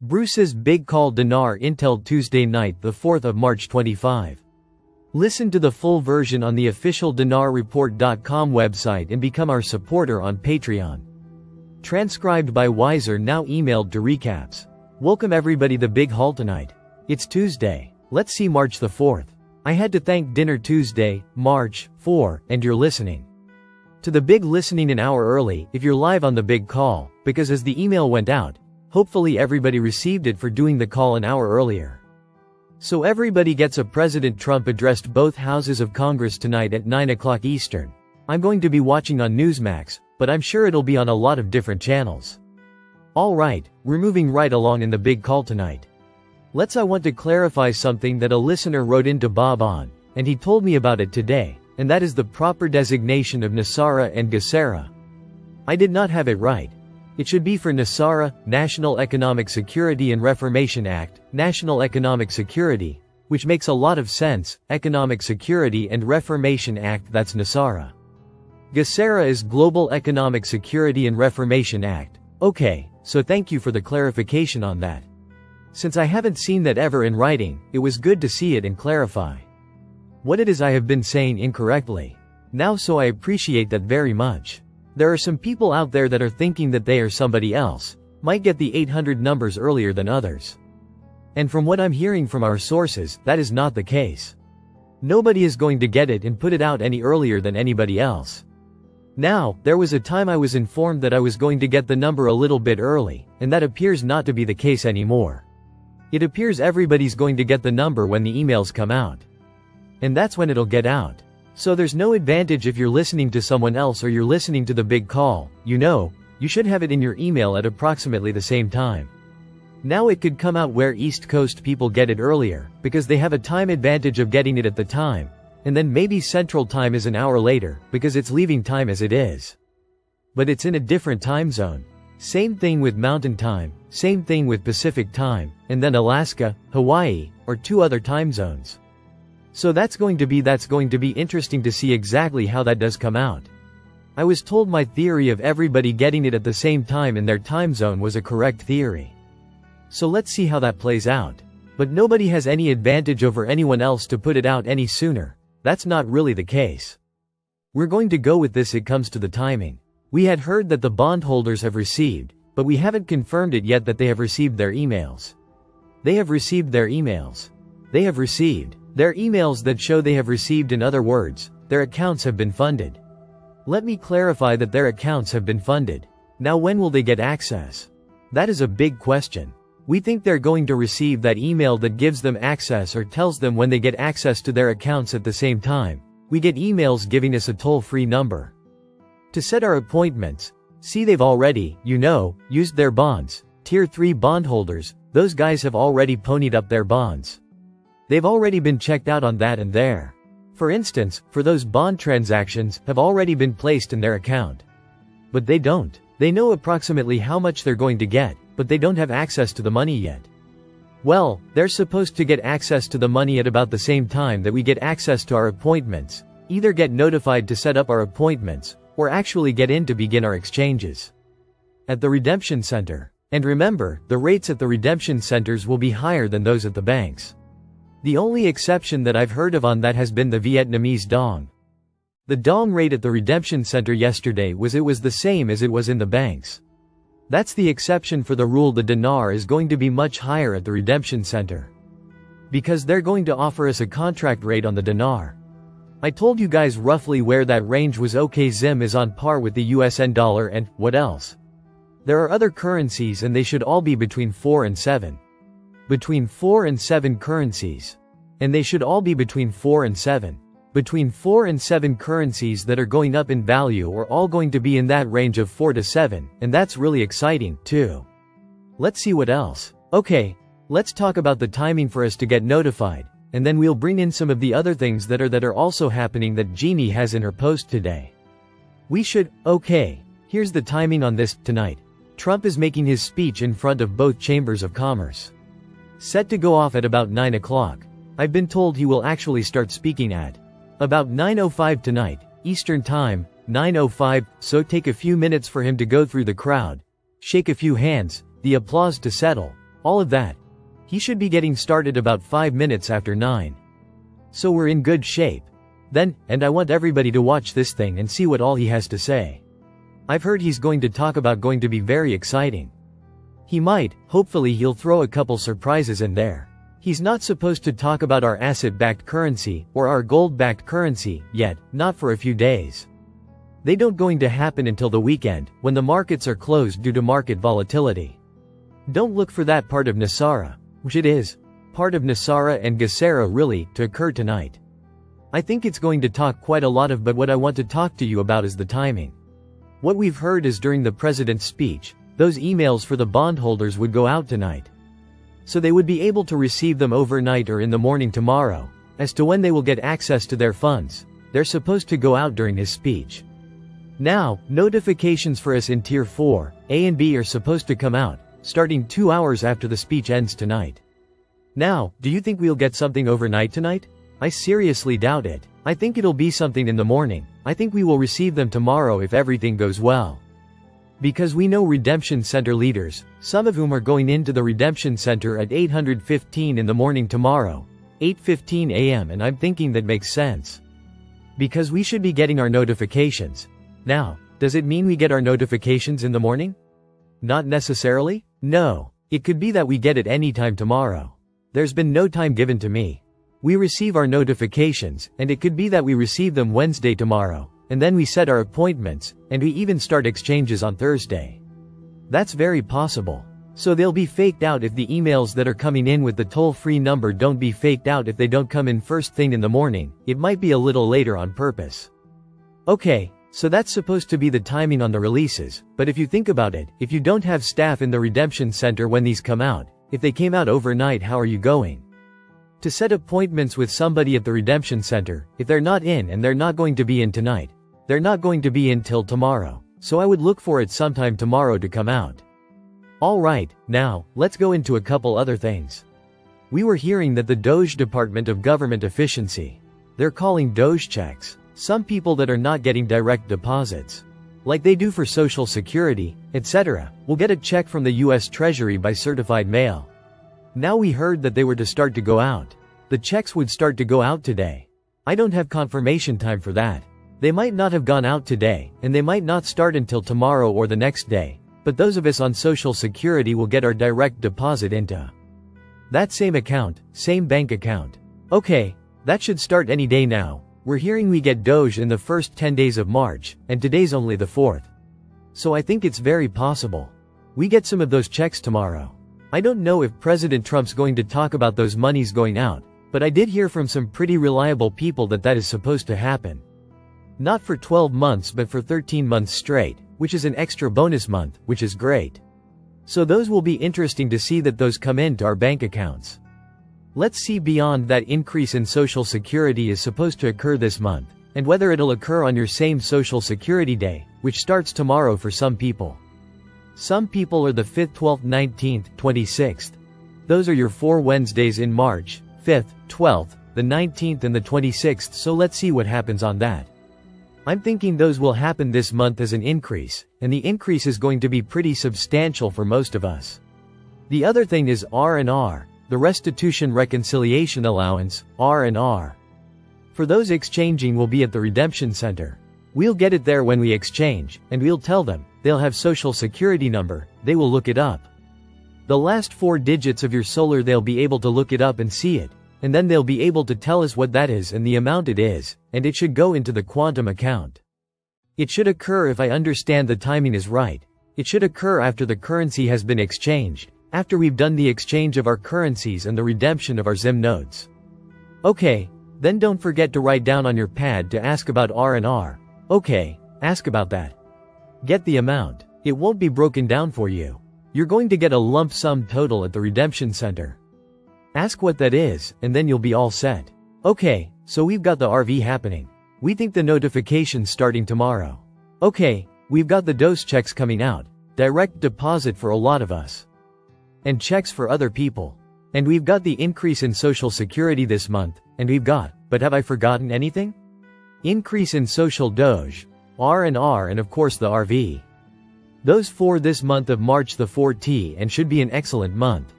Bruce's big call Dinar Intel Tuesday night the 4th of March 25. Listen to the full version on the official DinarReport.com website and become our supporter on Patreon. Transcribed by Wiser, now emailed to recaps. Welcome everybody, the big haul tonight. It's Tuesday. Let's see March the 4th. I had to thank Dinner Tuesday, March 4, and you're listening to the big listening an hour early if you're live on the big call, because as the email went out, hopefully everybody received it for doing the call an hour earlier. So everybody gets a President Trump addressed both houses of Congress tonight at 9 o'clock Eastern. I'm going to be watching on Newsmax, but I'm sure it'll be on a lot of different channels. Alright, we're moving right along in the big call tonight. I want to clarify something that a listener wrote into Bob on, and he told me about it today, and that is the proper designation of NESARA and GESARA. I did not have it right. It should be for NESARA, National Economic Security and Reformation Act, National Economic Security, which makes a lot of sense, Economic Security and Reformation Act, that's NESARA. GESARA is Global Economic Security and Reformation Act. Okay, so thank you for the clarification on that. Since I haven't seen that ever in writing, it was good to see it and clarify what it is I have been saying incorrectly. Now, so I appreciate that very much. There are some people out there that are thinking that they are somebody else, might get the 800 numbers earlier than others. And from what I'm hearing from our sources, that is not the case. Nobody is going to get it and put it out any earlier than anybody else. Now, there was a time I was informed that I was going to get the number a little bit early, and that appears not to be the case anymore. It appears everybody's going to get the number when the emails come out. And that's when it'll get out. So there's no advantage if you're listening to someone else or you're listening to the big call, you should have it in your email at approximately the same time. Now it could come out where East Coast people get it earlier, because they have a time advantage of getting it at the time, and then maybe Central Time is an hour later, because it's leaving time as it is. But it's in a different time zone. Same thing with Mountain Time, same thing with Pacific Time, and then Alaska, Hawaii, or 2 other time zones. So that's going to be interesting to see exactly how that does come out. I was told my theory of everybody getting it at the same time in their time zone was a correct theory. So let's see how that plays out. But nobody has any advantage over anyone else to put it out any sooner. That's not really the case. We're going to go with this. It comes to the timing. We had heard that the bondholders have received, but we haven't confirmed it yet that they have received their emails. They have received their emails. They have received their emails that show they have received. In other words, their accounts have been funded. Let me clarify that their accounts have been funded. Now, when will they get access? That is a big question. We think they're going to receive that email that gives them access or tells them when they get access to their accounts. At the same time, we get emails giving us a toll-free number to set our appointments. See, they've already, used their bonds. Tier 3 bondholders, those guys have already ponied up their bonds. They've already been checked out on that and there. For instance, for those bond transactions have already been placed in their account. But they don't. They know approximately how much they're going to get, but they don't have access to the money yet. Well, they're supposed to get access to the money at about the same time that we get access to our appointments, either get notified to set up our appointments, or actually get in to begin our exchanges at the redemption center. And remember, the rates at the redemption centers will be higher than those at the banks. The only exception that I've heard of on that has been the Vietnamese dong. The dong rate at the redemption center yesterday was the same as it was in the banks. That's the exception for the rule. The dinar is going to be much higher at the redemption center, because they're going to offer us a contract rate on the dinar. I told you guys roughly where that range was. Okay, Zim is on par with the USN dollar, and what else? There are other currencies and they should all be between 4 and 7. Between 4 and 7 currencies. And they should all be between 4 and 7. Between 4 and 7 currencies that are going up in value are all going to be in that range of 4 to 7, and that's really exciting, too. Let's see what else. Okay, let's talk about the timing for us to get notified, and then we'll bring in some of the other things that are also happening that Jeannie has in her post today. Okay, here's the timing on this. Tonight, Trump is making his speech in front of both chambers of commerce. Set to go off at about 9 o'clock. I've been told he will actually start speaking at about 9:05 tonight, Eastern Time, 9:05, so take a few minutes for him to go through the crowd, shake a few hands, the applause to settle, all of that. He should be getting started about 5 minutes after 9. So we're in good shape. Then, and I want everybody to watch this thing and see what all he has to say. I've heard he's going to talk about going to be very exciting. He might, hopefully he'll throw a couple surprises in there. He's not supposed to talk about our asset-backed currency, or our gold-backed currency, yet, not for a few days. They don't going to happen until the weekend, when the markets are closed due to market volatility. Don't look for that part of Nasara, which it is, part of Nasara and Gesera really, to occur tonight. I think it's going to talk quite a lot of, but what I want to talk to you about is the timing. What we've heard is during the president's speech, those emails for the bondholders would go out tonight. So they would be able to receive them overnight or in the morning tomorrow. As to when they will get access to their funds, they're supposed to go out during his speech. Now, notifications for us in Tier 4, A and B are supposed to come out, starting 2 hours after the speech ends tonight. Now, do you think we'll get something overnight tonight? I seriously doubt it. I think it'll be something in the morning. I think we will receive them tomorrow if everything goes well. Because we know Redemption Center leaders, some of whom are going into the Redemption Center at 8:15 in the morning tomorrow, 8:15 a.m., and I'm thinking that makes sense. Because we should be getting our notifications. Now, does it mean we get our notifications in the morning? Not necessarily? No. It could be that we get it any time tomorrow. There's been no time given to me. We receive our notifications, and it could be that we receive them Wednesday tomorrow, and then we set our appointments, and we even start exchanges on Thursday. That's very possible. So they'll be faked out if the emails that are coming in with the toll-free number don't be faked out if they don't come in first thing in the morning. It might be a little later on purpose. Okay, so that's supposed to be the timing on the releases, but if you think about it, if you don't have staff in the Redemption Center when these come out, if they came out overnight, how are you going to set appointments with somebody at the Redemption Center, if they're not in and they're not going to be in tonight? They're not going to be in till tomorrow. So I would look for it sometime tomorrow to come out. Alright, now, let's go into a couple other things. We were hearing that the Doge Department of Government Efficiency, they're calling Doge checks, some people that are not getting direct deposits, like they do for Social Security, etc., will get a check from the US Treasury by certified mail. Now we heard that they were to start to go out. The checks would start to go out today. I don't have confirmation time for that. They might not have gone out today, and they might not start until tomorrow or the next day, but those of us on Social Security will get our direct deposit into that same account, same bank account. Okay, that should start any day now. We're hearing we get Doge in the first 10 days of March, and today's only the 4th. So I think it's very possible we get some of those checks tomorrow. I don't know if President Trump's going to talk about those monies going out, but I did hear from some pretty reliable people that that is supposed to happen. Not for 12 months but for 13 months straight, which is an extra bonus month, which is great. So those will be interesting to see that those come into our bank accounts. Let's see beyond that increase in Social Security is supposed to occur this month, and whether it'll occur on your same Social Security day, which starts tomorrow for some people. Some people are the 5th, 12th, 19th, 26th. Those are your 4 Wednesdays in March, 5th, 12th, the 19th and the 26th, so let's see what happens on that. I'm thinking those will happen this month as an increase, and the increase is going to be pretty substantial for most of us. The other thing is R&R, the Restitution Reconciliation Allowance, R&R. For those exchanging will be at the Redemption Center. We'll get it there when we exchange, and we'll tell them. They'll have Social Security number, they will look it up. The last 4 digits of your solar, they'll be able to look it up and see it, and then they'll be able to tell us what that is and the amount it is, and it should go into the quantum account. It should occur, if I understand the timing is right, it should occur after the currency has been exchanged, after we've done the exchange of our currencies and the redemption of our ZIM nodes. Okay, then don't forget to write down on your pad to ask about R&R. Okay, ask about that. Get the amount. It won't be broken down for you. You're going to get a lump sum total at the Redemption Center. Ask what that is, and then you'll be all set. Okay, so we've got the RV happening. We think the notification's starting tomorrow. Okay, we've got the dose checks coming out. Direct deposit for a lot of us. And checks for other people. And we've got the increase in Social Security this month, and we've got, but have I forgotten anything? Increase in Social Doge, R&R, and of course the RV. Those 4 this month of March the 4th, and should be an excellent month.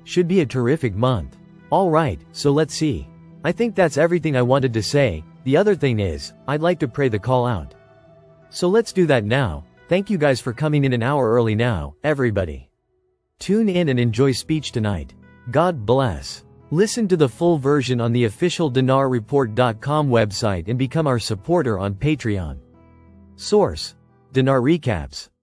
Should be a terrific month. Alright, so let's see. I think that's everything I wanted to say. The other thing is, I'd like to pray the call out. So let's do that now. Thank you guys for coming in an hour early now, everybody. Tune in and enjoy speech tonight. God bless. Listen to the full version on the official dinarreport.com website and become our supporter on Patreon. Source: Dinar Recaps.